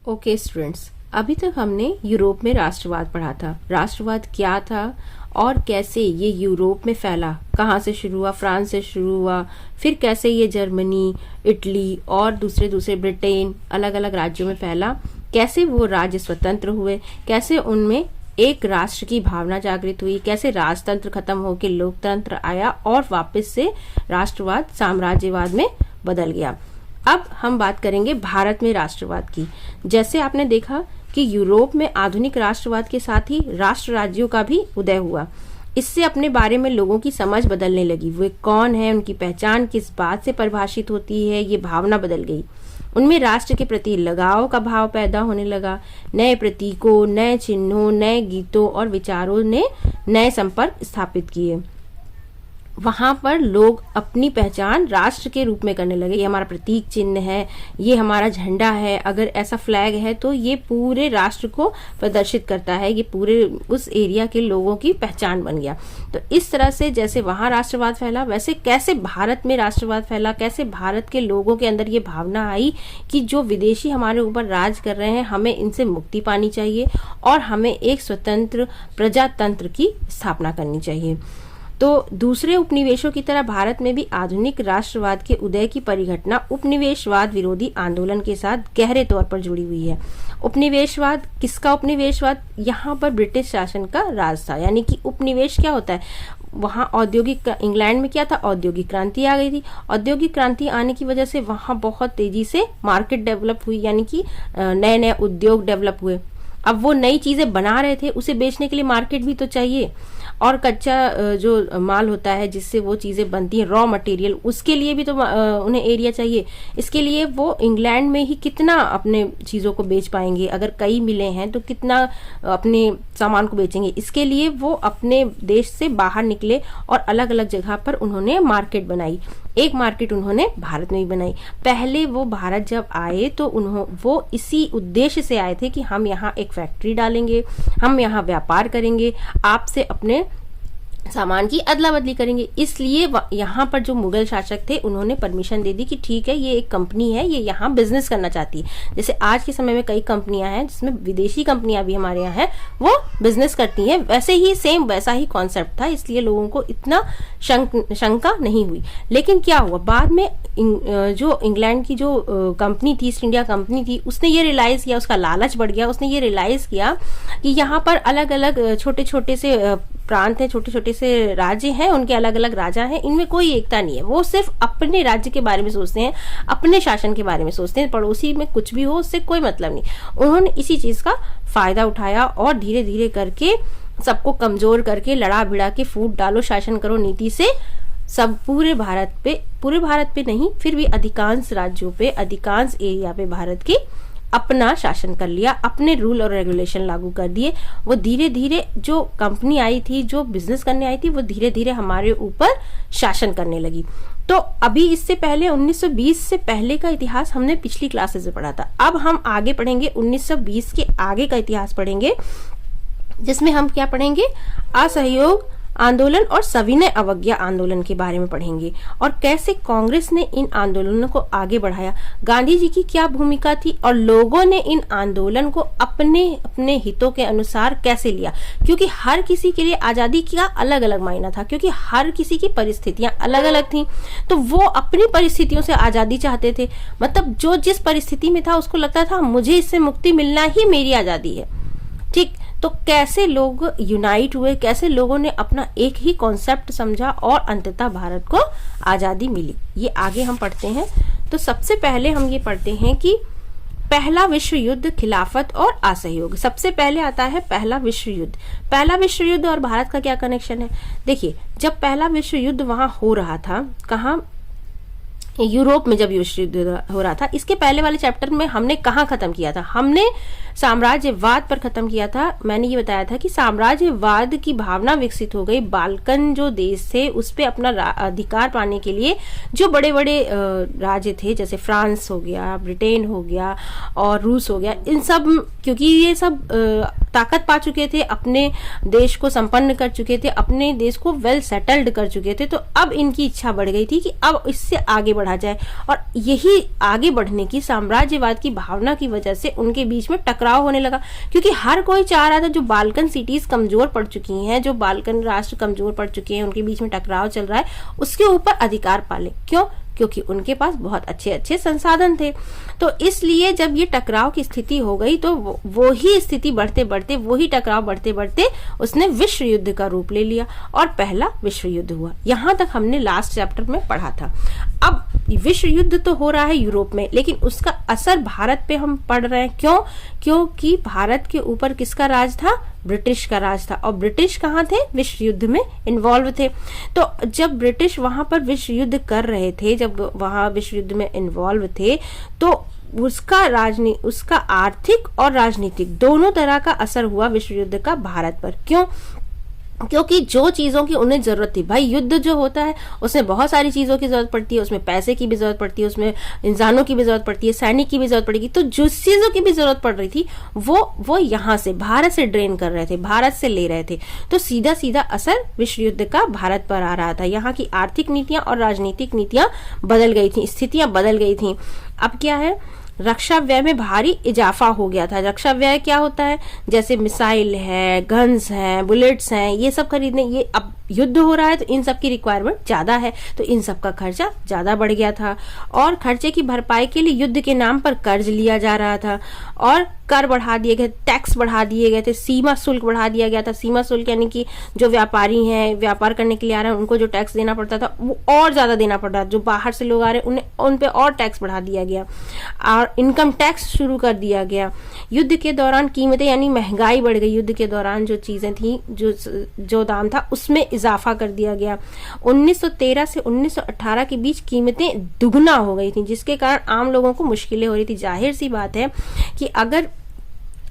Okay students, अभी तक हमने यूरोप में राष्ट्रवाद पढ़ा था। राष्ट्रवाद क्या था और कैसे ये यूरोप में फैला, कहाँ से शुरू हुआ, फ्रांस से शुरू हुआ, फिर कैसे ये जर्मनी, इटली और दूसरे दूसरे ब्रिटेन अलग अलग राज्यों में फैला, कैसे वो राज्य स्वतंत्र हुए, कैसे उनमें एक राष्ट्र की भावना जागृत हुई, कैसे राजतंत्र खत्म होकर लोकतंत्र आया और वापस से राष्ट्रवाद साम्राज्यवाद में बदल गया। अब हम बात करेंगे भारत में राष्ट्रवाद की। जैसे आपने देखा कि यूरोप में आधुनिक राष्ट्रवाद के साथ ही राष्ट्र राज्यों का भी उदय हुआ। इससे अपने बारे में लोगों की समझ बदलने लगी। वे कौन है, उनकी पहचान किस बात से परिभाषित होती है, ये भावना बदल गई। उनमें राष्ट्र के प्रति लगाव का भाव पैदा होने लगा। नए प्रतीकों, नए चिन्हों, नए गीतों और विचारों ने नए संपर्क स्थापित किए। वहां पर लोग अपनी पहचान राष्ट्र के रूप में करने लगे। ये हमारा प्रतीक चिन्ह है, ये हमारा झंडा है, अगर ऐसा फ्लैग है तो ये पूरे राष्ट्र को प्रदर्शित करता है, ये पूरे उस एरिया के लोगों की पहचान बन गया। तो इस तरह से जैसे वहां राष्ट्रवाद फैला, वैसे कैसे भारत में राष्ट्रवाद फैला, कैसे भारत के लोगों के अंदर ये भावना आई कि जो विदेशी हमारे ऊपर राज कर रहे हैं, हमें इनसे मुक्ति पानी चाहिए और हमें एक स्वतंत्र प्रजातंत्र की स्थापना करनी चाहिए। तो दूसरे उपनिवेशों की तरह भारत में भी आधुनिक राष्ट्रवाद के उदय की परिघटना उपनिवेशवाद विरोधी आंदोलन के साथ गहरे तौर पर जुड़ी हुई है। उपनिवेशवाद, किसका उपनिवेशवाद? यहाँ पर ब्रिटिश शासन का राज था। यानी कि उपनिवेश क्या होता है? वहाँ औद्योगिक, इंग्लैंड में क्या था, औद्योगिक क्रांति आ गई थी। औद्योगिक क्रांति आने की वजह से वहाँ बहुत तेजी से मार्केट डेवलप हुई, यानी कि नए नए उद्योग डेवलप हुए। अब वो नई चीजें बना रहे थे, उसे बेचने के लिए मार्केट भी तो चाहिए, और कच्चा जो माल होता है जिससे वो चीजें बनती हैं, रॉ मटेरियल, उसके लिए भी तो उन्हें एरिया चाहिए। इसके लिए वो इंग्लैंड में ही कितना अपने चीजों को बेच पाएंगे, अगर कई मिले हैं तो कितना अपने सामान को बेचेंगे। इसके लिए वो अपने देश से बाहर निकले और अलग अलग जगह पर उन्होंने मार्केट बनाई। एक मार्केट उन्होंने भारत में भी बनाई। पहले वो भारत जब आए तो वो इसी उद्देश्य से आए थे कि हम यहाँ एक फैक्ट्री डालेंगे, हम यहाँ व्यापार करेंगे, आपसे अपने सामान की अदला बदली करेंगे। इसलिए यहाँ पर जो मुगल शासक थे उन्होंने परमिशन दे दी कि ठीक है, ये एक कंपनी है, ये यहाँ बिजनेस करना चाहती है। जैसे आज के समय में कई कंपनियां हैं जिसमें विदेशी कंपनियां भी हमारे यहाँ हैं, वो बिजनेस करती हैं। वैसे ही सेम वैसा ही कॉन्सेप्ट था, इसलिए लोगों को इतना शंका नहीं हुई। लेकिन क्या हुआ, बाद में जो इंग्लैंड की जो कंपनी थी, ईस्ट इंडिया कंपनी थी, उसने ये रियलाइज किया, उसका लालच बढ़ गया। उसने ये रियलाइज किया कि यहाँ पर अलग अलग छोटे छोटे से प्रांत हैं, छोटे छोटे से राज्य हैं, उनके अलग अलग राजा हैं, इनमें कोई एकता नहीं है। वो सिर्फ अपने राज्य के बारे में सोचते हैं, अपने शासन के बारे में सोचते हैं, पड़ोसी में कुछ भी हो उससे कोई मतलब नहीं। उन्होंने इसी चीज का फायदा उठाया और धीरे धीरे करके सबको कमजोर करके, लड़ा भिड़ा के, फूट डालो शासन करो नीति से सब पूरे भारत पे नहीं, फिर भी अधिकांश राज्यों पे, अधिकांश एरिया पे भारत की अपना शासन कर लिया, अपने रूल और रेगुलेशन लागू कर दिए। वो धीरे धीरे जो कंपनी आई थी, जो बिजनेस करने आई थी, वो धीरे धीरे हमारे ऊपर शासन करने लगी। तो अभी इससे पहले 1920 से पहले का इतिहास हमने पिछली क्लासेस में पढ़ा था। अब हम आगे पढ़ेंगे, 1920 के आगे का इतिहास पढ़ेंगे, जिसमें हम क्या पढ़ेंगे, असहयोग आंदोलन और सविनय अवज्ञा आंदोलन के बारे में पढ़ेंगे और कैसे कांग्रेस ने इन आंदोलनों को आगे बढ़ाया, गांधी जी की क्या भूमिका थी और लोगों ने इन आंदोलन को अपने अपने हितों के अनुसार कैसे लिया। क्योंकि हर किसी के लिए आजादी का अलग अलग मायना था, क्योंकि हर किसी की परिस्थितियां अलग अलग थी। तो वो अपनी परिस्थितियों से आजादी चाहते थे, मतलब जो जिस परिस्थिति में था उसको लगता था मुझे इससे मुक्ति मिलना ही मेरी आजादी है। ठीक, तो कैसे लोग यूनाइट हुए, कैसे लोगों ने अपना एक ही कॉन्सेप्ट समझा और अंततः भारत को आजादी मिली, ये आगे हम पढ़ते हैं। तो सबसे पहले हम ये पढ़ते हैं कि पहला विश्व युद्ध, खिलाफत और असहयोग। सबसे पहले आता है पहला विश्व युद्ध। पहला विश्व युद्ध और भारत का क्या कनेक्शन है? देखिए, जब पहला विश्व युद्ध वहां हो रहा था, कहाँ, यूरोप में जब विश्व युद्ध हो रहा था, इसके पहले वाले चैप्टर में हमने कहाँ खत्म किया था? हमने साम्राज्यवाद पर खत्म किया था। मैंने ये बताया था कि साम्राज्यवाद की भावना विकसित हो गई। बाल्कन जो देश थे उस पे अपना अधिकार पाने के लिए जो बड़े बड़े राज्य थे, जैसे फ्रांस हो गया, ब्रिटेन हो गया और रूस हो गया, इन सब, क्योंकि ये सब ताकत पा चुके थे, अपने देश को संपन्न कर चुके थे, अपने देश को वेल सेटल्ड कर चुके थे। तो अब इनकी इच्छा बढ़ गई थी कि अब इससे आगे बढ़ा जाए, और यही आगे बढ़ने की साम्राज्यवाद की भावना की वजह से उनके बीच में टकराव होने लगा, क्योंकि हर कोई चाह रहा था जो बाल्कन सिटीज कमजोर पड़ चुकी हैं, जो बाल्कन राष्ट्र कमजोर पड़ चुके हैं, उनके बीच में टकराव चल रहा है, उसके ऊपर अधिकार पाले। क्यों? क्योंकि उनके पास बहुत अच्छे अच्छे संसाधन थे। तो इसलिए जब ये टकराव की स्थिति हो गई तो वो ही स्थिति बढ़ते बढ़ते, वही टकराव बढ़ते बढ़ते उसने विश्व युद्ध का रूप ले लिया और पहला विश्व युद्ध हुआ। यहां तक हमने लास्ट चैप्टर में पढ़ा था। अब विश्व युद्ध तो हो रहा है यूरोप में, लेकिन उसका असर भारत पे हम पढ़ रहे हैं। क्यों? क्योंकि भारत के ऊपर किसका राज था? ब्रिटिश का राज था, और ब्रिटिश कहाँ थे? विश्व युद्ध में इन्वॉल्व थे। तो जब ब्रिटिश वहां पर विश्व युद्ध कर रहे थे, जब वहां विश्व युद्ध में इन्वॉल्व थे, तो उसका आर्थिक और राजनीतिक दोनों तरह का असर हुआ विश्व युद्ध का भारत पर। क्यों? क्योंकि जो चीजों की उन्हें जरूरत थी, भाई युद्ध जो होता है उसमें बहुत सारी चीजों की जरूरत पड़ती है, उसमें पैसे की भी जरूरत पड़ती है, उसमें इंसानों की भी जरूरत पड़ती है, सैनिक की भी जरूरत पड़ेगी। तो जिस चीजों की भी जरूरत पड़ रही थी वो यहाँ से भारत से ड्रेन कर रहे थे, भारत से ले रहे थे। तो सीधा सीधा असर विश्व युद्ध का भारत पर आ रहा था। यहाँ की आर्थिक नीतियां और राजनीतिक नीतियां बदल गई थी, स्थितियां बदल गई थी। अब क्या है? रक्षा व्यय में भारी इजाफा हो गया था। रक्षा व्यय क्या होता है? जैसे मिसाइल है, गन्स हैं, बुलेट्स हैं, ये सब खरीदने, ये अब युद्ध हो रहा है तो इन सब की रिक्वायरमेंट ज्यादा है, तो इन सब का खर्चा ज्यादा बढ़ गया था। और खर्चे की भरपाई के लिए युद्ध के नाम पर कर्ज लिया जा रहा था, और कर बढ़ा दिए गए, टैक्स बढ़ा दिए गए थे, सीमा शुल्क बढ़ा दिया गया था। सीमा शुल्क यानी कि जो व्यापारी हैं, व्यापार करने के लिए आ रहे हैं, उनको जो टैक्स देना पड़ता था वो और ज्यादा देना पड़ रहा था। जो बाहर से लोग आ रहे हैं उन पे और टैक्स बढ़ा दिया गया, और इनकम टैक्स शुरू कर दिया गया। युद्ध के दौरान कीमतें यानी महंगाई बढ़ गई। युद्ध के दौरान जो चीजें थी, जो दाम था उसमें इजाफा कर दिया गया। 1913 से 1918 के बीच कीमतें दुगना हो गई थी, जिसके कारण आम लोगों को मुश्किलें हो रही थी। जाहिर सी बात है कि अगर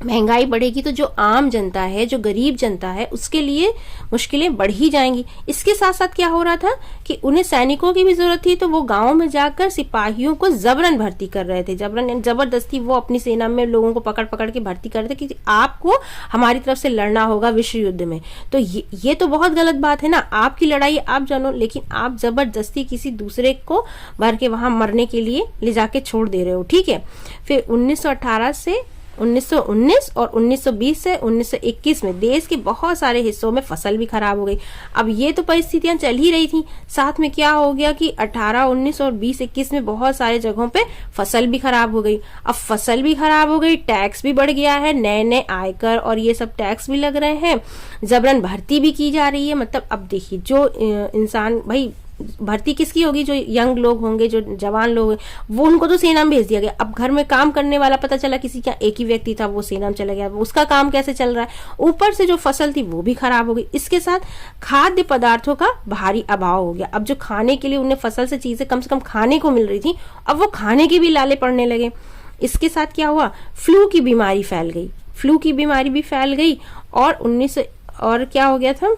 महंगाई बढ़ेगी तो जो आम जनता है, जो गरीब जनता है, उसके लिए मुश्किलें बढ़ ही जाएंगी। इसके साथ साथ क्या हो रहा था कि उन्हें सैनिकों की भी जरूरत थी, तो वो गांवों में जाकर सिपाहियों को जबरन भर्ती कर रहे थे। जबरदस्ती वो अपनी सेना में लोगों को पकड़ पकड़ के भर्ती कर रहे थे कि आपको हमारी तरफ से लड़ना होगा विश्व युद्ध में। तो ये तो बहुत गलत बात है ना। आपकी लड़ाई आप जानो, लेकिन आप जबरदस्ती किसी दूसरे को भर के वहां मरने के लिए ले जाके छोड़ दे रहे हो। ठीक है। फिर 1918 से 1919 और 1920 से 1921 में देश के बहुत सारे हिस्सों में फसल भी खराब हो गई। अब ये तो परिस्थितियां चल ही रही थी, साथ में क्या हो गया कि 18, 19 और 20, 21 में बहुत सारे जगहों पे फसल भी खराब हो गई। अब फसल भी खराब हो गई, टैक्स भी बढ़ गया है, नए नए आयकर और ये सब टैक्स भी लग रहे हैं, जबरन भर्ती भी की जा रही है। मतलब अब देखिए, जो इंसान, भाई भर्ती किसकी होगी? जो यंग लोग होंगे, जो जवान लोग हैं, वो उनको तो सेना में भेज दिया गया। अब घर में काम करने वाला पता चला किसी का एक ही व्यक्ति था, वो सेना में चला गया, उसका काम कैसे चल रहा है? ऊपर से जो फसल थी वो भी खराब हो गई। इसके साथ खाद्य पदार्थों का भारी अभाव हो गया। अब जो खाने के लिए उन्हें फसल से चीजें कम से कम खाने को मिल रही थी, अब वो खाने के भी लाले पड़ने लगे। इसके साथ क्या हुआ? फ्लू की बीमारी फैल गई। फ्लू की बीमारी भी फैल गई। और क्या हो गया था?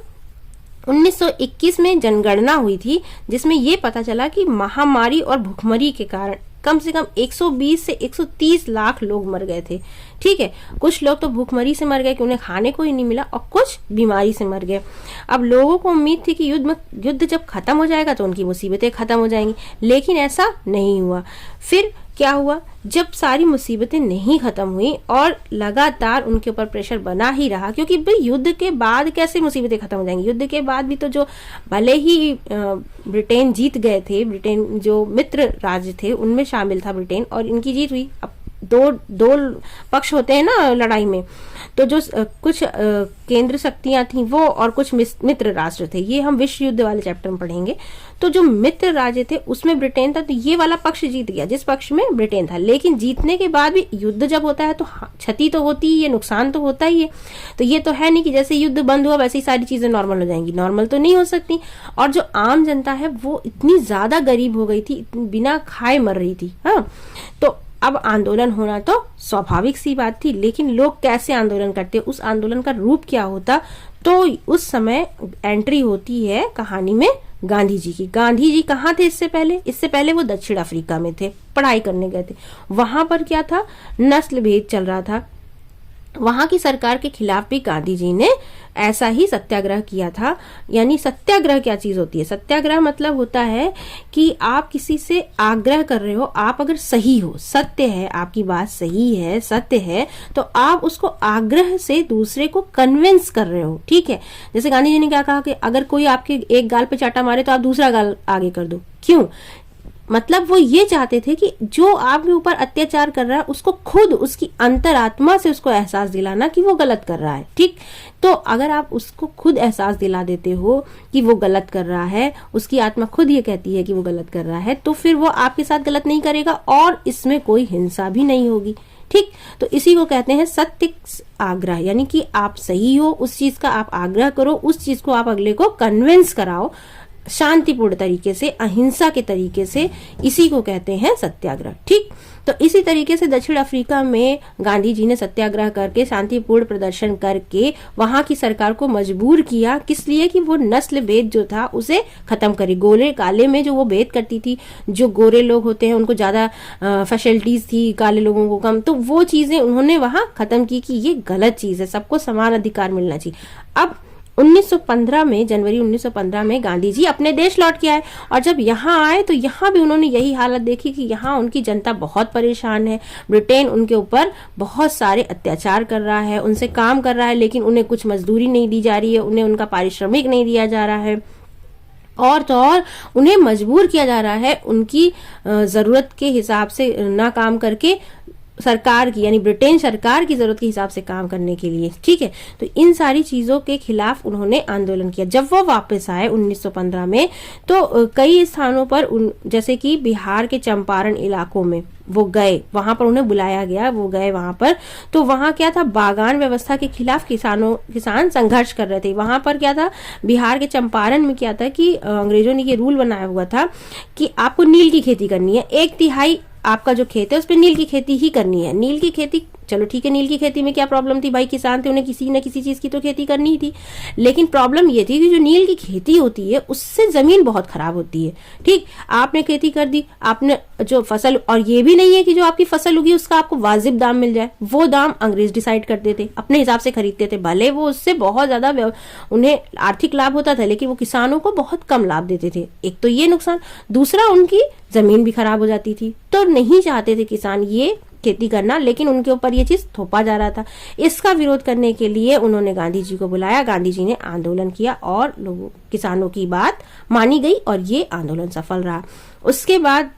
1921 में जनगणना हुई थी, जिसमें ये पता चला कि महामारी और भुखमरी के कारण कम से कम 120 से 130 लाख लोग मर गए थे। ठीक है। कुछ लोग तो भूखमरी से मर गए कि उन्हें खाने को ही नहीं मिला, और कुछ बीमारी से मर गए। अब लोगों को उम्मीद थी कि युद्ध जब खत्म हो जाएगा तो उनकी मुसीबतें खत्म हो जाएंगी, लेकिन ऐसा नहीं हुआ। फिर क्या हुआ? जब सारी मुसीबतें नहीं खत्म हुई और लगातार उनके ऊपर प्रेशर बना ही रहा, क्योंकि भाई युद्ध के बाद कैसे मुसीबतें खत्म हो जाएंगी? युद्ध के बाद भी तो जो भले ही ब्रिटेन जीत गए थे, ब्रिटेन जो मित्र राज्य थे उनमें शामिल था ब्रिटेन, और इनकी जीत हुई। अब दो पक्ष होते हैं ना लड़ाई में, तो जो कुछ केंद्र शक्तियां थी वो, और कुछ मित्र राष्ट्र थे, ये हम विश्व युद्ध वाले चैप्टर में पढ़ेंगे। तो जो मित्र राज्य थे उसमें ब्रिटेन था, तो ये वाला पक्ष जीत गया जिस पक्ष में ब्रिटेन था। लेकिन जीतने के बाद भी युद्ध जब होता है तो क्षति तो होती ही है, नुकसान तो होता ही है। तो ये तो है नहीं कि जैसे युद्ध बंद हुआ वैसे ही सारी चीजें नॉर्मल हो जाएंगी, नॉर्मल तो नहीं हो सकती। और जो आम जनता है वो इतनी ज्यादा गरीब हो गई थी, बिना खाए मर रही थी। हाँ, तो अब आंदोलन होना तो स्वाभाविक सी बात थी, लेकिन लोग कैसे आंदोलन करते, उस आंदोलन का रूप क्या होता? तो उस समय एंट्री होती है कहानी में गांधी जी की। गांधी जी कहाँ थे इससे पहले? इससे पहले वो दक्षिण अफ्रीका में थे, पढ़ाई करने गए थे। वहां पर क्या था? नस्ल भेद चल रहा था। वहां की सरकार के खिलाफ भी गांधी जी ने ऐसा ही सत्याग्रह किया था। यानी सत्याग्रह क्या चीज होती है? सत्याग्रह मतलब होता है कि आप किसी से आग्रह कर रहे हो, आप अगर सही हो, सत्य है, आपकी बात सही है, सत्य है, तो आप उसको आग्रह से दूसरे को कन्विंस कर रहे हो। ठीक है, जैसे गांधी जी ने क्या कहा कि अगर कोई आपके एक गाल पे चाटा मारे तो आप दूसरा गाल आगे कर दो। क्यों? मतलब वो ये चाहते थे कि जो आपके ऊपर अत्याचार कर रहा है उसको खुद उसकी अंतरात्मा से उसको एहसास दिलाना कि वो गलत कर रहा है। ठीक, तो अगर आप उसको खुद एहसास दिला देते हो कि वो गलत कर रहा है, उसकी आत्मा खुद ये कहती है कि वो गलत कर रहा है, तो फिर वो आपके साथ गलत नहीं करेगा और इसमें कोई हिंसा भी नहीं होगी। ठीक, तो इसी को कहते हैं सत्य आग्रह, यानी कि आप सही हो, उस चीज का आप आग्रह करो, उस चीज को आप अगले को कन्विंस कराओ शांतिपूर्ण तरीके से, अहिंसा के तरीके से। इसी को कहते हैं सत्याग्रह। ठीक, तो इसी तरीके से दक्षिण अफ्रीका में गांधी जी ने सत्याग्रह करके, शांतिपूर्ण प्रदर्शन करके वहां की सरकार को मजबूर किया। किस लिए? कि वो नस्ल भेद जो था उसे खत्म करे। गोरे काले में जो वो भेद करती थी, जो गोरे लोग होते हैं उनको ज्यादा फैसिलिटीज थी, काले लोगों को कम, तो वो चीजें उन्होंने वहां खत्म की कि ये गलत चीज है, सबको समान अधिकार मिलना चाहिए। अब 1915 में, जनवरी 1915 में गांधी जी अपने देश लौट के आए और जब यहाँ आए तो यहाँ भी उन्होंने यही हालत देखी कि यहाँ उनकी जनता बहुत परेशान है। ब्रिटेन उनके ऊपर बहुत सारे अत्याचार कर रहा है, उनसे काम कर रहा है, लेकिन उन्हें कुछ मजदूरी नहीं दी जा रही है, उन्हें उनका पारिश्रमिक नहीं दिया जा रहा है, और तो और उन्हें मजबूर किया जा रहा है उनकी जरूरत के हिसाब से ना काम करके सरकार की, यानी ब्रिटेन सरकार की जरूरत के हिसाब से काम करने के लिए। ठीक है, तो इन सारी चीजों के खिलाफ उन्होंने आंदोलन किया। जब वो वापस आए 1915 में तो कई स्थानों पर जैसे कि बिहार के चंपारण इलाकों में वो गए, वहां पर उन्हें बुलाया गया, वो गए वहां पर। तो वहां क्या था, बागान व्यवस्था के खिलाफ किसान संघर्ष कर रहे थे। वहां पर क्या था, बिहार के चंपारण में क्या था कि अंग्रेजों ने ये रूल बनाया हुआ था कि आपको नील की खेती करनी है, 1/3 आपका जो खेत है उस पर नील की खेती ही करनी है। नील की खेती, चलो ठीक है, नील की खेती में क्या प्रॉब्लम थी भाई, किसान थे, उन्हें किसी न किसी चीज की तो खेती करनी ही थी, लेकिन प्रॉब्लम ये थी कि जो नील की खेती होती है उससे जमीन बहुत खराब होती है। ठीक, आपने खेती कर दी, आपने जो फसल, और ये भी नहीं है कि जो आपकी फसल उगी उसका आपको वाजिब दाम मिल जाए, वो दाम अंग्रेज डिसाइड करते थे, अपने हिसाब से खरीदते थे, भले वो उससे बहुत ज्यादा उन्हें आर्थिक लाभ होता था, लेकिन वो किसानों को बहुत कम लाभ देते थे। एक तो ये नुकसान, दूसरा उनकी जमीन भी खराब हो जाती थी, तो नहीं चाहते थे किसान ये खेती करना, लेकिन उनके ऊपर ये चीज थोपा जा रहा था। इसका विरोध करने के लिए उन्होंने गांधी जी को बुलाया, गांधी जी ने आंदोलन किया और लोगों, किसानों की बात मानी गई और ये आंदोलन सफल रहा। उसके बाद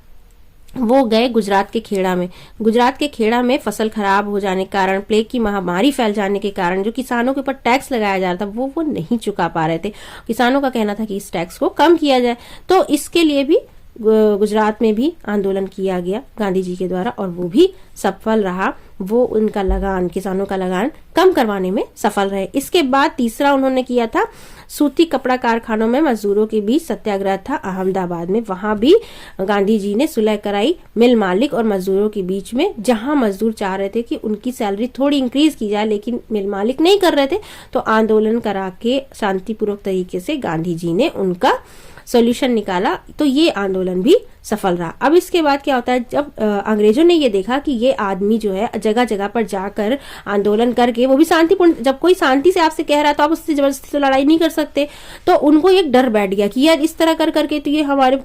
वो गए गुजरात के खेड़ा में। गुजरात के खेड़ा में फसल खराब हो जाने के कारण, प्लेग की महामारी फैल जाने के कारण जो किसानों के ऊपर टैक्स लगाया जा रहा था वो नहीं चुका पा रहे थे। किसानों का कहना था कि इस टैक्स को कम किया जाए, तो इसके लिए भी गुजरात में भी आंदोलन किया गया गांधी जी के द्वारा और वो भी सफल रहा। वो उनका लगान, किसानों का लगान कम करवाने में सफल रहे। इसके बाद तीसरा उन्होंने किया था, सूती कपड़ा कारखानों में मजदूरों के बीच सत्याग्रह था अहमदाबाद में। वहां भी गांधी जी ने सुलह कराई मिल मालिक और मजदूरों के बीच में, जहां मजदूर चाह रहे थे कि उनकी सैलरी थोड़ी इंक्रीज की जाए, लेकिन मिल मालिक नहीं कर रहे थे, तो आंदोलन करा के शांतिपूर्वक तरीके से गांधी जी ने उनका सॉल्यूशन निकाला, तो ये आंदोलन भी सफल रहा। अब इसके बाद क्या होता है, जब अंग्रेजों ने ये देखा कि ये आदमी जो है जगह जगह पर जाकर आंदोलन करके, वो भी शांतिपूर्ण, जब कोई शांति से आपसे कह रहा है तो आप उससे जबरदस्ती तो लड़ाई नहीं कर सकते, तो उनको एक डर बैठ गया कि यार इस तरह कर करके तो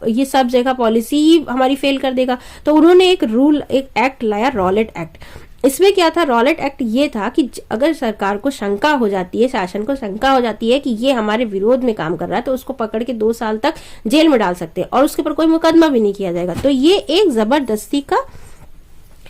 ये सब जगह पॉलिसी ही हमारी फेल कर देगा। तो उन्होंने एक रूल, एक एक्ट लाया, रॉलेट एक्ट। इसमें क्या था, रॉलेट एक्ट ये था कि अगर सरकार को शंका हो जाती है, शासन को शंका हो जाती है कि ये हमारे विरोध में काम कर रहा है, तो उसको पकड़ के 2 साल तक जेल में डाल सकते हैं और उसके ऊपर कोई मुकदमा भी नहीं किया जाएगा। तो ये एक जबरदस्ती का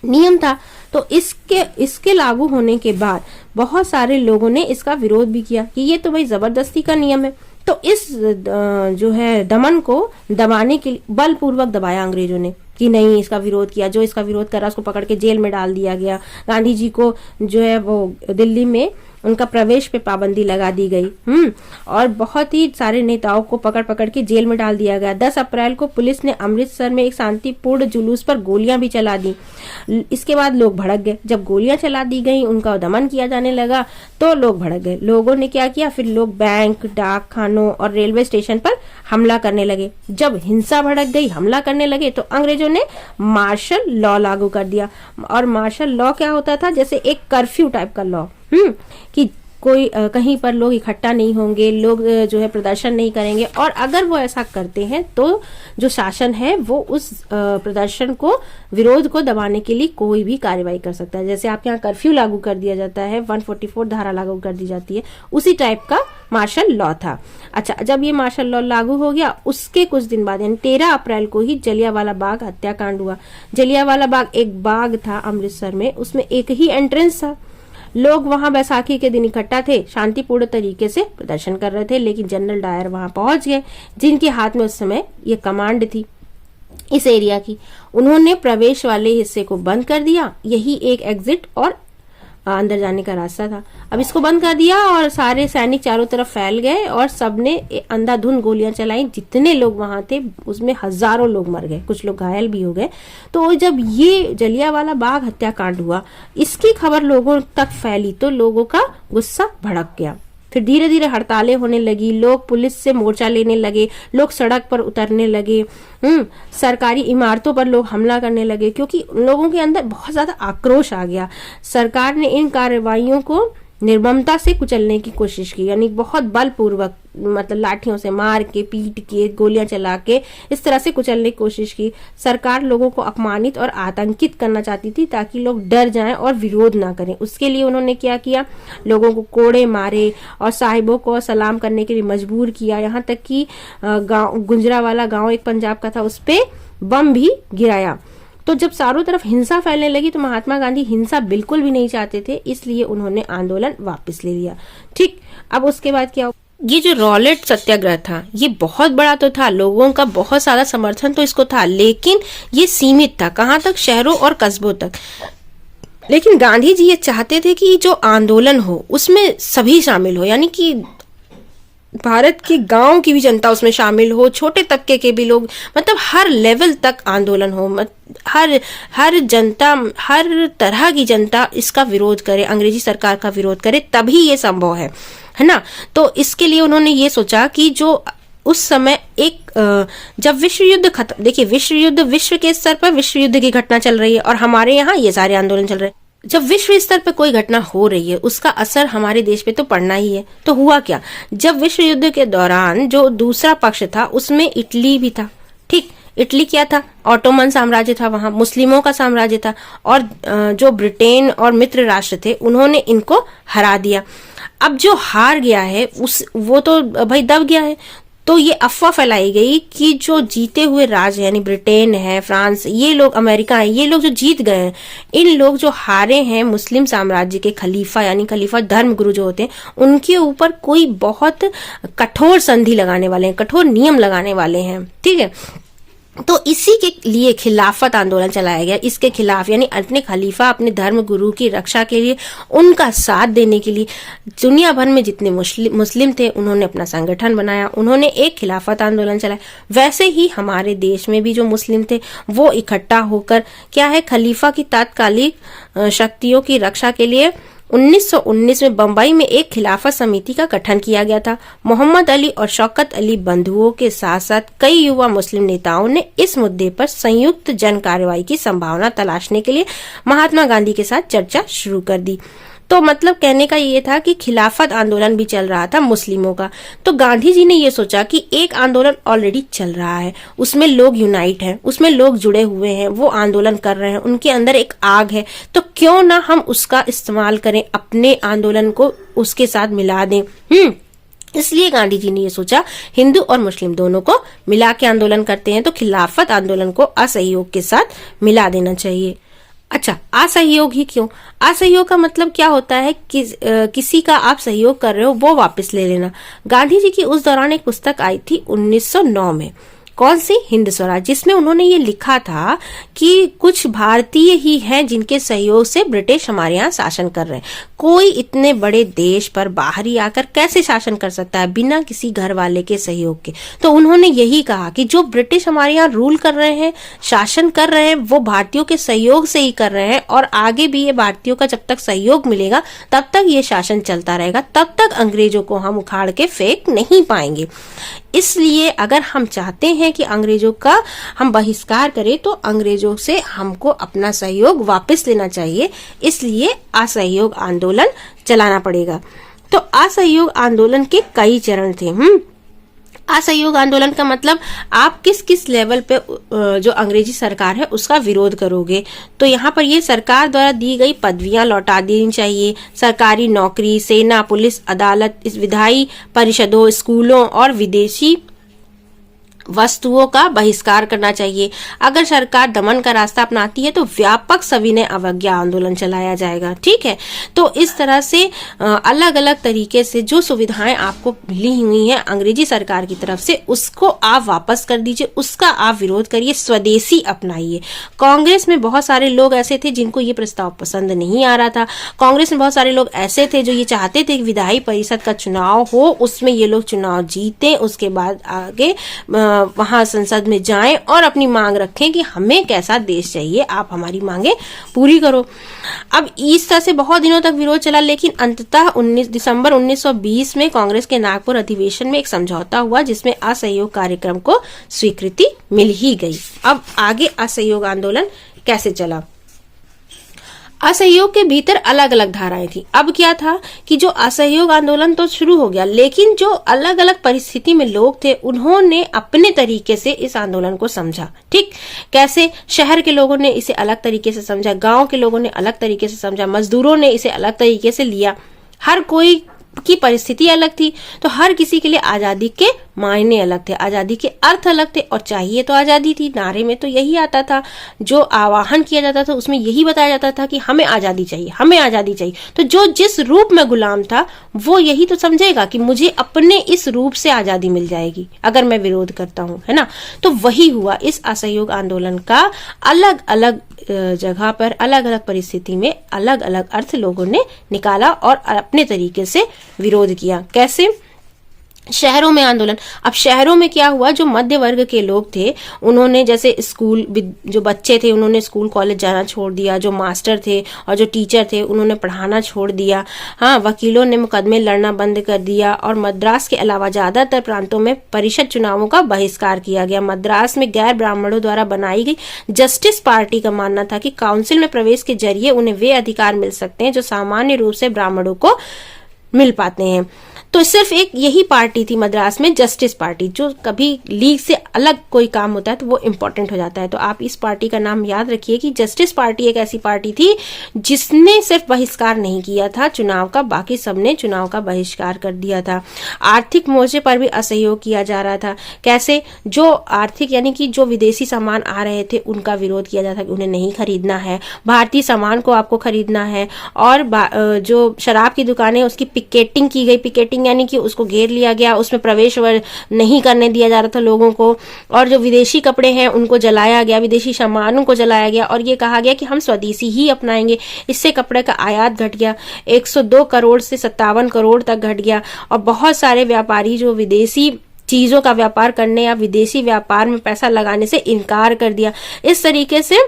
नियम था। तो इसके लागू होने के बाद बहुत सारे लोगों ने इसका विरोध भी किया कि ये तो भाई जबरदस्ती का नियम है। तो इस जो है दमन को दबाने के लिए बलपूर्वक दबाया अंग्रेजों ने कि नहीं, इसका विरोध किया, जो इसका विरोध कर रहा उसको पकड़ के जेल में डाल दिया गया। गांधी जी को जो है वो दिल्ली में उनका प्रवेश पे पाबंदी लगा दी गई। और बहुत ही सारे नेताओं को पकड़ पकड़ के जेल में डाल दिया गया। 10 अप्रैल को पुलिस ने अमृतसर में एक शांतिपूर्ण जुलूस पर गोलियां भी चला दी। इसके बाद लोग भड़क गए। जब गोलियां चला दी गई, उनका दमन किया जाने लगा, तो लोग भड़क गए। लोगों ने क्या किया, फिर लोग बैंक, डाक खानों और रेलवे स्टेशन पर हमला करने लगे। जब हिंसा भड़क गई, हमला करने लगे, तो अंग्रेजों ने मार्शल लॉ लागू कर दिया। और मार्शल लॉ क्या होता था, जैसे एक कर्फ्यू टाइप का लॉ, कि कोई कहीं पर लोग इकट्ठा नहीं होंगे, लोग जो है प्रदर्शन नहीं करेंगे, और अगर वो ऐसा करते हैं तो जो शासन है वो उस प्रदर्शन को, विरोध को दबाने के लिए कोई भी कार्रवाई कर सकता है। जैसे आपके यहाँ कर्फ्यू लागू कर दिया जाता है, 144 धारा लागू कर दी जाती है, उसी टाइप का मार्शल लॉ था। अच्छा, जब ये मार्शल लॉ लागू हो गया, उसके कुछ दिन बाद यानी 13 अप्रैल को ही जलियांवाला बाग हत्याकांड हुआ। जलियांवाला बाग एक बाग था अमृतसर में, उसमें एक ही एंट्रेंस था। लोग वहां बैसाखी के दिन इकट्ठा थे, शांतिपूर्ण तरीके से प्रदर्शन कर रहे थे, लेकिन जनरल डायर वहां पहुंच गए, जिनके हाथ में उस समय ये कमांड थी इस एरिया की। उन्होंने प्रवेश वाले हिस्से को बंद कर दिया। यही एक एग्जिट और अंदर जाने का रास्ता था। अब इसको बंद कर दिया और सारे सैनिक चारों तरफ फैल गए और सबने अंधाधुंध गोलियां चलाई। जितने लोग वहां थे उसमें हजारों लोग मर गए, कुछ लोग घायल भी हो गए। तो जब ये जलियांवाला बाग हत्याकांड हुआ, इसकी खबर लोगों तक फैली तो लोगों का गुस्सा भड़क गया। फिर धीरे धीरे हड़तालें होने लगी, लोग पुलिस से मोर्चा लेने लगे, लोग सड़क पर उतरने लगे, सरकारी इमारतों पर लोग हमला करने लगे, क्योंकि लोगों के अंदर बहुत ज्यादा आक्रोश आ गया। सरकार ने इन कार्रवाइयों को निर्ममता से कुचलने की कोशिश की, यानी बहुत बलपूर्वक, मतलब लाठियों से मार के, पीट के, गोलियां चला के इस तरह से कुचलने की कोशिश की। सरकार लोगों को अपमानित और आतंकित करना चाहती थी ताकि लोग डर जाएं और विरोध ना करें। उसके लिए उन्होंने क्या किया, लोगों को कोड़े मारे और साहिबों को सलाम करने के लिए मजबूर किया। यहाँ तक कि गुजरावाला गांव एक पंजाब का था, उस पे बम भी गिराया। तो जब चारों तरफ हिंसा फैलने लगी तो महात्मा गांधी हिंसा बिल्कुल भी नहीं चाहते थे, इसलिए उन्होंने आंदोलन वापस ले लिया। ठीक, अब उसके बाद क्या, ये जो रॉलेट सत्याग्रह था ये बहुत बड़ा तो था, लोगों का बहुत सारा समर्थन तो इसको था, लेकिन ये सीमित था। कहाँ तक, शहरों और कस्बों तक। लेकिन गांधी जी ये चाहते थे कि जो आंदोलन हो उसमें सभी शामिल हो, यानी कि भारत के गांव की भी जनता उसमें शामिल हो, छोटे तबके के भी लोग, मतलब हर लेवल तक आंदोलन हो, हर जनता, हर तरह की जनता इसका विरोध करे, अंग्रेजी सरकार का विरोध करे, तभी ये संभव है ना। तो इसके लिए उन्होंने ये सोचा कि जो उस समय एक जब विश्व युद्ध खत्म, देखिए विश्व युद्ध, विश्व के स्तर पर विश्व युद्ध की घटना चल रही है और हमारे यहाँ ये सारे आंदोलन चल रहे हैं। जब विश्व स्तर पर कोई घटना हो रही है उसका असर हमारे देश पे तो पड़ना ही है। तो हुआ क्या, जब विश्व युद्ध के दौरान जो दूसरा पक्ष था उसमें इटली भी था। ठीक, इटली क्या था, ऑटोमन साम्राज्य था, वहां मुस्लिमों का साम्राज्य था, और जो ब्रिटेन और मित्र राष्ट्र थे उन्होंने इनको हरा दिया। अब जो हार गया है वो तो भाई दब गया है। तो ये अफवाह फैलाई गई कि जो जीते हुए राज्य यानी ब्रिटेन है, फ्रांस, ये लोग, अमेरिका है, ये लोग जो जीत गए हैं, इन लोग जो हारे हैं मुस्लिम साम्राज्य के खलीफा, यानी खलीफा धर्म गुरु जो होते हैं, उनके ऊपर कोई बहुत कठोर संधि लगाने वाले हैं, कठोर नियम लगाने वाले हैं। ठीक है, तो इसी के लिए खिलाफत आंदोलन चलाया गया। इसके खिलाफ, यानी अपने खलीफा, अपने धर्म गुरु की रक्षा के लिए, उनका साथ देने के लिए दुनिया भर में जितने मुस्लिम थे उन्होंने अपना संगठन बनाया, उन्होंने एक खिलाफत आंदोलन चलाया। वैसे ही हमारे देश में भी जो मुस्लिम थे वो इकट्ठा होकर क्या है, खलीफा की तात्कालिक शक्तियों की रक्षा के लिए 1919 में बंबई में एक खिलाफत समिति का गठन किया गया था। मोहम्मद अली और शौकत अली बंधुओं के साथ साथ कई युवा मुस्लिम नेताओं ने इस मुद्दे पर संयुक्त जन कार्रवाई की संभावना तलाशने के लिए महात्मा गांधी के साथ चर्चा शुरू कर दी। तो मतलब कहने का ये था कि खिलाफत आंदोलन भी चल रहा था मुस्लिमों का। तो गांधी जी ने ये सोचा कि एक आंदोलन ऑलरेडी चल रहा है, उसमें लोग यूनाइट हैं, उसमें लोग जुड़े हुए हैं, वो आंदोलन कर रहे हैं, उनके अंदर एक आग है, तो क्यों ना हम उसका इस्तेमाल करें, अपने आंदोलन को उसके साथ मिला दें। इसलिए गांधी जी ने ये सोचा हिंदू और मुस्लिम दोनों को मिला के आंदोलन करते हैं, तो खिलाफत आंदोलन को असहयोग के साथ मिला देना चाहिए। अच्छा, असहयोग ही क्यों? असहयोग का मतलब क्या होता है कि किसी का आप सहयोग कर रहे हो वो वापस ले लेना। गांधी जी की उस दौरान एक पुस्तक आई थी 1909 में, कौन सी? हिंद स्वराज, जिसमें उन्होंने ये लिखा था कि कुछ भारतीय ही हैं जिनके सहयोग से ब्रिटिश हमारे यहाँ शासन कर रहे हैं। कोई इतने बड़े देश पर बाहरी आकर कैसे शासन कर सकता है बिना किसी घर वाले के सहयोग के? तो उन्होंने यही कहा कि जो ब्रिटिश हमारे यहाँ रूल कर रहे हैं, शासन कर रहे हैं, वो भारतीयों के सहयोग से ही कर रहे हैं और आगे भी ये भारतीयों का जब तक सहयोग मिलेगा तब तक ये शासन चलता रहेगा, तब तक अंग्रेजों को हम उखाड़ के फेंक नहीं पाएंगे। इसलिए अगर हम चाहते हैं कि अंग्रेजों का हम बहिष्कार करें तो अंग्रेजों से हमको अपना सहयोग वापस लेना चाहिए, इसलिए असहयोग आंदोलन चलाना पड़ेगा। तो असहयोग आंदोलन के कई चरण थे। असहयोग आंदोलन का मतलब आप किस किस लेवल पे जो अंग्रेजी सरकार है उसका विरोध करोगे। तो यहाँ पर ये सरकार द्वारा दी गई पदवियां लौटा देनी चाहिए, सरकारी नौकरी, सेना, पुलिस, अदालत, इस विधायी परिषदों, स्कूलों और विदेशी वस्तुओं का बहिष्कार करना चाहिए। अगर सरकार दमन का रास्ता अपनाती है तो व्यापक सविनय अवज्ञा आंदोलन चलाया जाएगा। ठीक है, तो इस तरह से अलग अलग तरीके से जो सुविधाएं आपको मिली हुई हैं अंग्रेजी सरकार की तरफ से उसको आप वापस कर दीजिए, उसका आप विरोध करिए, स्वदेशी अपनाइए। कांग्रेस में बहुत सारे लोग ऐसे थे जिनको ये प्रस्ताव पसंद नहीं आ रहा था। कांग्रेस में बहुत सारे लोग ऐसे थे जो ये चाहते थे कि विधायी परिषद का चुनाव हो, उसमें ये लोग चुनाव जीते, उसके बाद आगे वहां संसद में जाएं और अपनी मांग रखें कि हमें कैसा देश चाहिए, आप हमारी मांगे पूरी करो। अब इस तरह से बहुत दिनों तक विरोध चला, लेकिन अंततः 19 दिसंबर 1920 में कांग्रेस के नागपुर अधिवेशन में एक समझौता हुआ जिसमें असहयोग कार्यक्रम को स्वीकृति मिल ही गई। अब आगे असहयोग आंदोलन कैसे चला? असहयोग के भीतर अलग अलग धाराएं थी। अब क्या था कि जो असहयोग आंदोलन तो शुरू हो गया, लेकिन जो अलग अलग परिस्थिति में लोग थे उन्होंने अपने तरीके से इस आंदोलन को समझा। ठीक, कैसे? शहर के लोगों ने इसे अलग तरीके से समझा, गांव के लोगों ने अलग तरीके से समझा, मजदूरों ने इसे अलग तरीके से लिया। हर कोई की परिस्थिति अलग थी, तो हर किसी के लिए आजादी के मायने अलग थे, आजादी के अर्थ अलग थे, और चाहिए तो आजादी थी। नारे में तो यही आता था, जो आवाहन किया जाता था उसमें यही बताया जाता था कि हमें आजादी चाहिए, हमें आजादी चाहिए। तो जो जिस रूप में गुलाम था वो यही तो समझेगा कि मुझे अपने इस रूप से आजादी मिल जाएगी अगर मैं विरोध करता हूं, है ना। तो वही हुआ। इस असहयोग आंदोलन का अलग अलग जगह पर अलग अलग परिस्थिति में अलग अलग अर्थ लोगों ने निकाला और अपने तरीके से विरोध किया। कैसे? शहरों में आंदोलन। अब शहरों में क्या हुआ, जो मध्य वर्ग के लोग थे उन्होंने, जैसे स्कूल, जो बच्चे थे उन्होंने स्कूल कॉलेज जाना छोड़ दिया, जो मास्टर थे और जो टीचर थे उन्होंने पढ़ाना छोड़ दिया। हाँ, वकीलों ने मुकदमे लड़ना बंद कर दिया और मद्रास के अलावा ज्यादातर प्रांतों में परिषद चुनावों का बहिष्कार किया गया। मद्रास में गैर ब्राह्मणों द्वारा बनाई गई जस्टिस पार्टी का मानना था कि काउंसिल में प्रवेश के जरिए उन्हें वे अधिकार मिल सकते हैं जो सामान्य रूप से ब्राह्मणों को मिल पाते हैं। तो सिर्फ एक यही पार्टी थी मद्रास में, जस्टिस पार्टी। जो कभी लीग से अलग कोई काम होता है तो वो इम्पोर्टेंट हो जाता है। तो आप इस पार्टी का नाम याद रखिए कि जस्टिस पार्टी एक ऐसी पार्टी थी जिसने सिर्फ बहिष्कार नहीं किया था चुनाव का, बाकी सबने चुनाव का बहिष्कार कर दिया था। आर्थिक मोर्चे पर भी असहयोग किया जा रहा था। कैसे? जो आर्थिक यानी कि जो विदेशी सामान आ रहे थे उनका विरोध किया जाता था कि उन्हें नहीं खरीदना है, भारतीय सामान को आपको खरीदना है। और जो शराब की दुकानें उसकी पिकेटिंग की गई, पिकेटिंग यानी कि उसको घेर लिया गया, उसमें प्रवेश नहीं करने दिया जा रहा था लोगों को। और जो विदेशी कपड़े हैं उनको जलाया गया, विदेशी सामानों को जलाया गया और ये कहा गया कि हम स्वदेशी ही अपनाएंगे। इससे कपड़े का आयात घट गया, 102 करोड़ से 57 करोड़ तक घट गया। और बहुत सारे व्यापारी जो विदेशी चीजों का व्यापार करने या विदेशी व्यापार में पैसा लगाने से इनकार कर दिया। इस तरीके से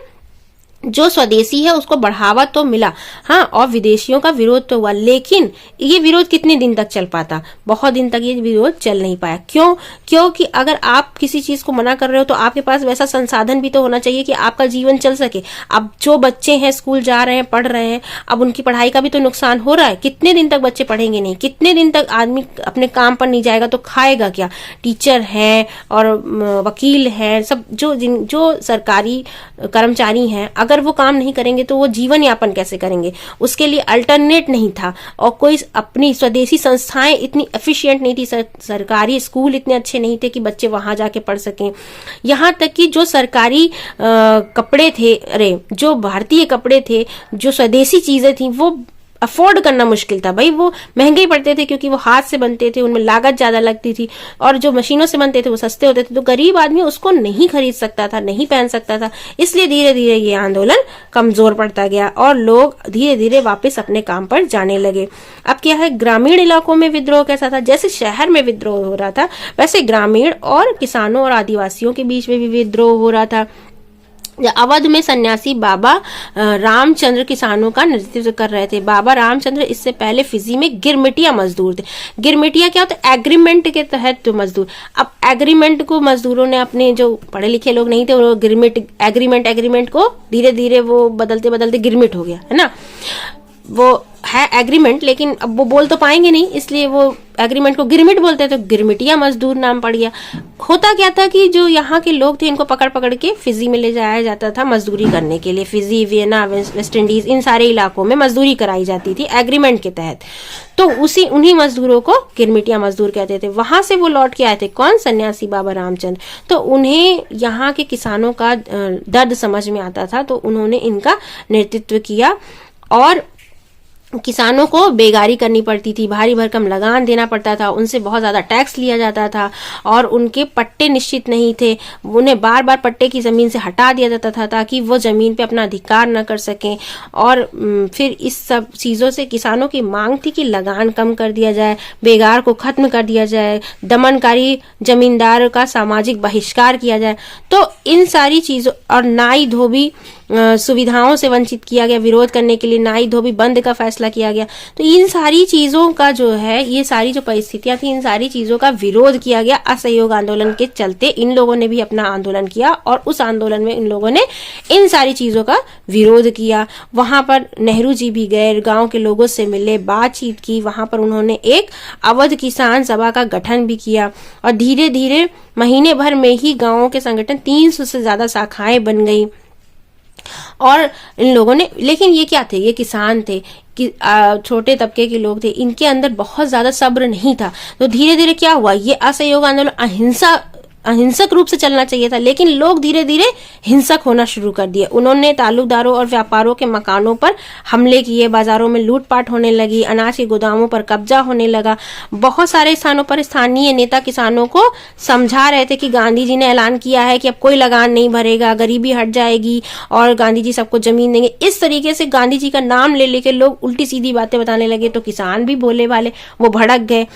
जो स्वदेशी है उसको बढ़ावा तो मिला, हाँ, और विदेशियों का विरोध तो हुआ। लेकिन ये विरोध कितने दिन तक चल पाता? बहुत दिन तक ये विरोध चल नहीं पाया। क्यों? क्योंकि अगर आप किसी चीज को मना कर रहे हो तो आपके पास वैसा संसाधन भी तो होना चाहिए कि आपका जीवन चल सके। अब जो बच्चे हैं स्कूल जा रहे हैं, पढ़ रहे हैं, अब उनकी पढ़ाई का भी तो नुकसान हो रहा है। कितने दिन तक बच्चे पढ़ेंगे नहीं? कितने दिन तक आदमी अपने काम पर नहीं जाएगा तो खाएगा क्या? टीचर है और वकील है, सब जो सरकारी कर्मचारी हैं, अगर वो काम नहीं करेंगे तो वो जीवन यापन कैसे करेंगे? उसके लिए अल्टरनेट नहीं था। और कोई अपनी स्वदेशी संस्थाएं इतनी एफिशिएंट नहीं थी, सरकारी स्कूल इतने अच्छे नहीं थे कि बच्चे वहां जाके पढ़ सकें। यहां तक कि जो सरकारी कपड़े थे, जो भारतीय कपड़े थे, जो स्वदेशी चीजें थी, वो अफोर्ड करना मुश्किल था भाई। वो महंगे पड़ते थे क्योंकि वो हाथ से बनते थे, उनमें लागत ज्यादा लगती थी, और जो मशीनों से बनते थे वो सस्ते होते थे, तो गरीब आदमी उसको नहीं खरीद सकता था, नहीं पहन सकता था। इसलिए धीरे धीरे ये आंदोलन कमजोर पड़ता गया और लोग धीरे धीरे वापस अपने काम पर जाने लगे। अब क्या है, ग्रामीण इलाकों में विद्रोह कैसा था, जैसे शहर में विद्रोह हो रहा था वैसे ग्रामीण और किसानों और आदिवासियों के बीच में भी विद्रोह हो रहा था। अवध में सन्यासी बाबा रामचंद्र किसानों का नेतृत्व कर रहे थे। बाबा रामचंद्र इससे पहले फिजी में गिरमिटिया मजदूर थे। गिरमिटिया क्या होता है, एग्रीमेंट के तहत तो मजदूर। अब एग्रीमेंट को मजदूरों ने, अपने जो पढ़े लिखे लोग नहीं थे वो एग्रीमेंट को धीरे धीरे वो बदलते बदलते गिरमिट हो गया, है ना। वो है एग्रीमेंट, लेकिन अब वो बोल तो पाएंगे नहीं, इसलिए वो एग्रीमेंट को गिरमिट बोलते हैं, तो गिरमिटिया मजदूर नाम पड़ गया। होता क्या था कि जो यहाँ के लोग थे इनको पकड़ पकड़ के फिजी में ले जाया जाता था मजदूरी करने के लिए। फिजी, वियना, वेस्ट इंडीज, इन सारे इलाकों में मजदूरी कराई जाती थी एग्रीमेंट के तहत। तो उन्हीं मजदूरों को गिरमिटिया मजदूर कहते थे। वहां से वो लौट के आए थे, कौन, सन्यासी बाबा रामचंद्र। तो उन्हें यहाँ के किसानों का दर्द समझ में आता था, तो उन्होंने इनका नेतृत्व किया। और किसानों को बेगारी करनी पड़ती थी, भारी भरकम लगान देना पड़ता था, उनसे बहुत ज्यादा टैक्स लिया जाता था, और उनके पट्टे निश्चित नहीं थे। उन्हें बार बार पट्टे की जमीन से हटा दिया जाता था ताकि वो जमीन पे अपना अधिकार न कर सकें। और फिर इस सब चीजों से किसानों की मांग थी कि लगान कम कर दिया जाए, बेगार को खत्म कर दिया जाए, दमनकारी जमींदार का सामाजिक बहिष्कार किया जाए। तो इन सारी चीजों, और नाई धोबी सुविधाओं से वंचित किया गया। विरोध करने के लिए नाई धोबी बंद का फैसला किया गया। तो इन सारी चीजों का जो है, ये सारी जो परिस्थितियां थी, इन सारी चीजों का विरोध किया गया। असहयोग आंदोलन के चलते इन लोगों ने भी अपना आंदोलन किया, और उस आंदोलन में इन लोगों ने इन सारी चीजों का विरोध किया। वहां पर नेहरू जी भी गए, गांव के लोगों से मिले, बातचीत की। वहां पर उन्होंने एक अवध किसान सभा का गठन भी किया, और धीरे धीरे महीने भर में ही गांवों के संगठन 300 से ज्यादा शाखाएं बन गई। और इन लोगों ने, लेकिन ये क्या थे, ये किसान थे कि छोटे तबके के लोग थे, इनके अंदर बहुत ज्यादा सब्र नहीं था। तो धीरे धीरे क्या हुआ, ये असहयोग आंदोलन अहिंसक रूप से चलना चाहिए था, लेकिन लोग धीरे धीरे हिंसक होना शुरू कर दिए। उन्होंने ताल्लुकदारों और व्यापारों के मकानों पर हमले किए, बाजारों में लूटपाट होने लगी, अनाज के गोदामों पर कब्जा होने लगा। बहुत सारे स्थानों पर स्थानीय नेता किसानों को समझा रहे थे कि गांधी जी ने ऐलान किया है कि अब कोई लगान नहीं भरेगा, गरीबी हट जाएगी और गांधी जी सबको जमीन देंगे। इस तरीके से गांधी जी का नाम ले लेके लोग उल्टी सीधी बातें बताने लगे, तो किसान भी भोले भाले वो भड़क गए।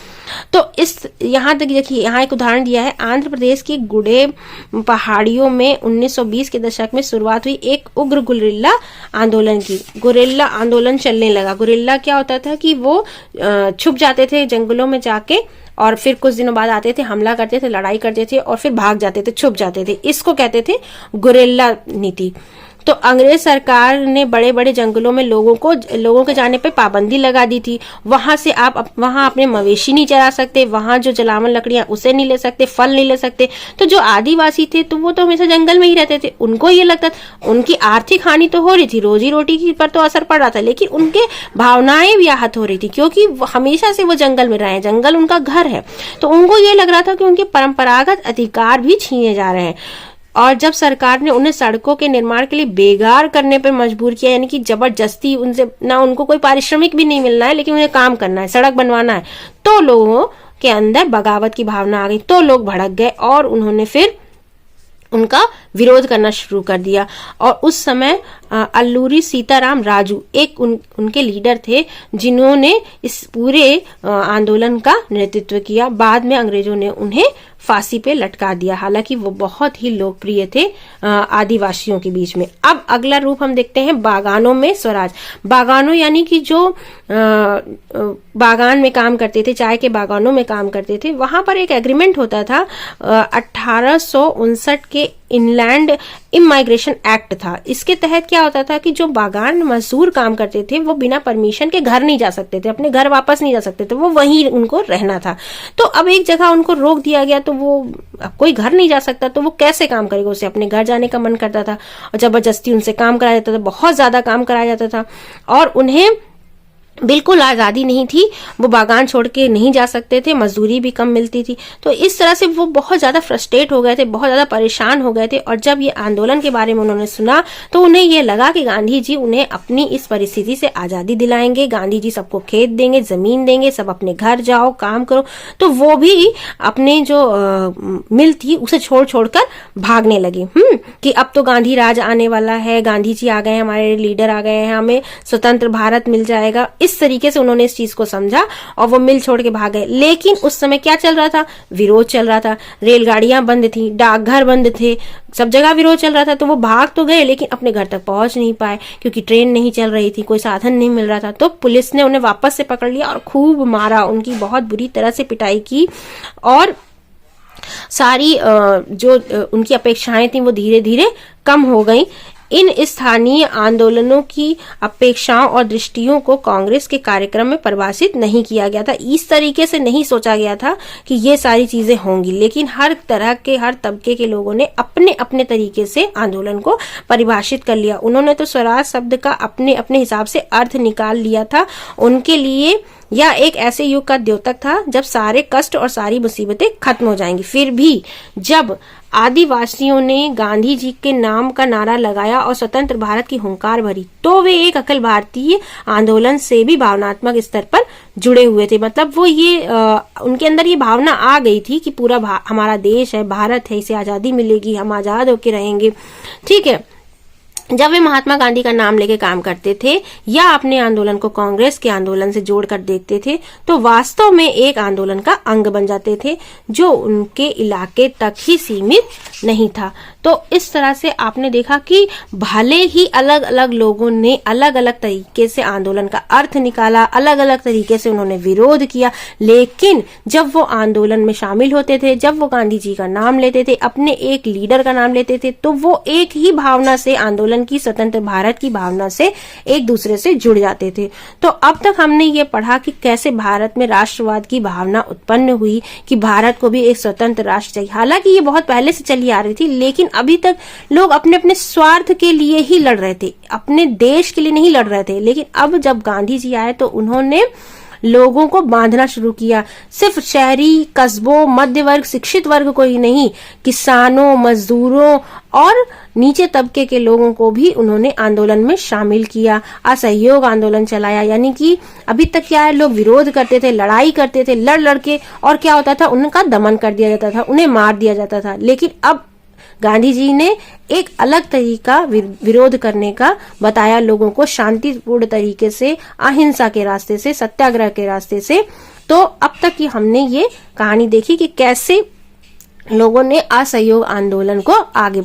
तो इस यहाँ तक देखिए, यहाँ एक उदाहरण दिया है, आंध्र प्रदेश की गुडे पहाड़ियों में 1920 के दशक में शुरुआत हुई एक उग्र गुरिल्ला आंदोलन की। गुरिल्ला आंदोलन चलने लगा। गुरिल्ला क्या होता था कि वो छुप जाते थे जंगलों में जाके, और फिर कुछ दिनों बाद आते थे, हमला करते थे, लड़ाई करते थे, और फिर भाग जाते थे, छुप जाते थे। इसको कहते थे गुरिल्ला नीति। तो अंग्रेज सरकार ने बड़े बड़े जंगलों में लोगों के जाने पे पाबंदी लगा दी थी। वहां से आप वहां अपने मवेशी नहीं चरा सकते, वहां जो जलावन लकड़ियां उसे नहीं ले सकते, फल नहीं ले सकते। तो जो आदिवासी थे तो वो तो हमेशा जंगल में ही रहते थे। उनको ये लगता था, उनकी आर्थिक हानि तो हो रही थी, रोजी रोटी की पर तो असर पड़ रहा था, लेकिन उनके भावनाएं भी आहत हो रही थी, क्योंकि हमेशा से वो जंगल में रहे, जंगल उनका घर है। तो उनको ये लग रहा था कि उनके परंपरागत अधिकार भी छीने जा रहे हैं। और जब सरकार ने उन्हें सड़कों के निर्माण के लिए बेगार करने पर मजबूर किया, यानी कि जबरदस्ती उनसे, ना उनको कोई पारिश्रमिक भी नहीं मिलना है, लेकिन उन्हें काम करना है, सड़क बनवाना है, तो लोगों के अंदर बगावत की भावना आ गई। तो लोग भड़क गए और उन्होंने फिर उनका विरोध करना शुरू कर दिया। और उस समय अल्लूरी सीताराम राजू एक उनके लीडर थे, जिन्होंने इस पूरे आंदोलन का नेतृत्व किया। बाद में अंग्रेजों ने उन्हें फांसी पे लटका दिया। हालांकि वो बहुत ही लोकप्रिय थे आदिवासियों के बीच में। अब अगला रूप हम देखते हैं बागानों में स्वराज। बागानों यानी कि जो बागान में काम करते थे, चाय के बागानों में काम करते थे, वहां पर एक एग्रीमेंट होता था 1859 के इनलैंड इमाइग्रेशन एक्ट था। इसके तहत क्या होता था कि जो बागान मजदूर काम करते थे वो बिना परमिशन के घर नहीं जा सकते थे, अपने घर वापस नहीं जा सकते थे, वो वहीं उनको रहना था। तो अब एक जगह उनको रोक दिया गया, तो वो अब कोई घर नहीं जा सकता, तो वो कैसे काम करेगा? उसे अपने घर जाने का मन करता था और जबरदस्ती उनसे काम कराया जाता था, बहुत ज्यादा काम कराया जाता था। और उन्हें बिल्कुल आज़ादी नहीं थी, वो बागान छोड़ के नहीं जा सकते थे, मजदूरी भी कम मिलती थी। तो इस तरह से वो बहुत ज़्यादा फ्रस्ट्रेट हो गए थे, बहुत ज़्यादा परेशान हो गए थे। और जब ये आंदोलन के बारे में उन्होंने सुना तो उन्हें ये लगा कि गांधी जी उन्हें अपनी इस परिस्थिति से आज़ादी दिलाएंगे, गांधी जी सबको खेत देंगे, ज़मीन देंगे, सब अपने घर जाओ, काम करो। तो वो भी अपने जो मिल थी उसे छोड़ छोड़कर भागने लगे। कि अब तो गांधी राज आने वाला है, गांधी जी आ गए हैं, हमारे लीडर आ गए हैं, हमें स्वतंत्र भारत मिल जाएगा। इस तरीके से उन्होंने इस चीज को समझा और वो मिल छोड़ के भाग गए। लेकिन उस समय क्या चल रहा था? विरोध चल रहा था, रेलगाड़ियां बंद थी, डाकघर बंद थे, सब जगह विरोध चल रहा था। तो वो भाग तो गए लेकिन अपने घर तक पहुंच नहीं पाए, क्योंकि ट्रेन नहीं चल रही थी, कोई साधन नहीं मिल रहा था। तो पुलिस ने उन्हें वापस से पकड़ लिया और खूब मारा, उनकी बहुत बुरी तरह से पिटाई की। और सारी जो उनकी अपेक्षाएं थी वो धीरे धीरे कम हो गई। इन स्थानीय आंदोलनों की अपेक्षाओं और दृष्टियों को कांग्रेस के कार्यक्रम में परिभाषित नहीं किया गया था। इस तरीके से नहीं सोचा गया था कि ये सारी चीजें होंगी, लेकिन हर तरह के, हर तबके के लोगों ने अपने अपने तरीके से आंदोलन को परिभाषित कर लिया। उन्होंने तो स्वराज शब्द का अपने अपने हिसाब से अर्थ निकाल लिया था। उनके लिए यह एक ऐसे युग का द्योतक था जब सारे कष्ट और सारी मुसीबतें खत्म हो जाएंगी। फिर भी जब आदिवासियों ने गांधी जी के नाम का नारा लगाया और स्वतंत्र भारत की हुंकार भरी, तो वे एक अखिल भारतीय आंदोलन से भी भावनात्मक स्तर पर जुड़े हुए थे। मतलब वो ये उनके अंदर ये भावना आ गई थी कि पूरा हमारा देश है, भारत है, इसे आजादी मिलेगी, हम आजाद होके रहेंगे। ठीक है। जब वे महात्मा गांधी का नाम लेके काम करते थे या अपने आंदोलन को कांग्रेस के आंदोलन से जोड़कर देखते थे, तो वास्तव में एक आंदोलन का अंग बन जाते थे जो उनके इलाके तक ही सीमित नहीं था। तो इस तरह से आपने देखा कि भले ही अलग अलग लोगों ने अलग अलग तरीके से आंदोलन का अर्थ निकाला, अलग अलग तरीके से उन्होंने विरोध किया, लेकिन जब वो आंदोलन में शामिल होते थे, जब वो गांधी जी का नाम लेते थे, अपने एक लीडर का नाम लेते थे, तो वो एक ही भावना से, आंदोलन की, स्वतंत्र भारत की भावना से एक दूसरे से जुड़ जाते थे। तो अब तक हमने ये पढ़ा कि कैसे भारत में राष्ट्रवाद की भावना उत्पन्न हुई कि भारत को भी एक स्वतंत्र राष्ट्र चाहिए। हालांकि ये बहुत पहले से चली आ रही थी, लेकिन अभी तक लोग अपने अपने स्वार्थ के लिए ही लड़ रहे थे, अपने देश के लिए नहीं लड़ रहे थे। लेकिन अब जब गांधी जी आए तो उन्होंने लोगों को बांधना शुरू किया। सिर्फ शहरी, कस्बों, मध्य वर्ग, शिक्षित वर्ग को ही नहीं, किसानों, मजदूरों और नीचे तबके के लोगों को भी उन्होंने आंदोलन में शामिल किया। असहयोग आंदोलन चलाया। यानी कि अभी तक क्या है, लोग विरोध करते थे, लड़ाई करते थे, लड़ लड़ के, और क्या होता था, उनका दमन कर दिया जाता था, उन्हें मार दिया जाता था। लेकिन अब गांधी जी ने एक अलग तरीका विरोध करने का बताया लोगों को, शांतिपूर्ण तरीके से, अहिंसा के रास्ते से, सत्याग्रह के रास्ते से। तो अब तक की हमने ये कहानी देखी कि कैसे लोगों ने असहयोग आंदोलन को आगे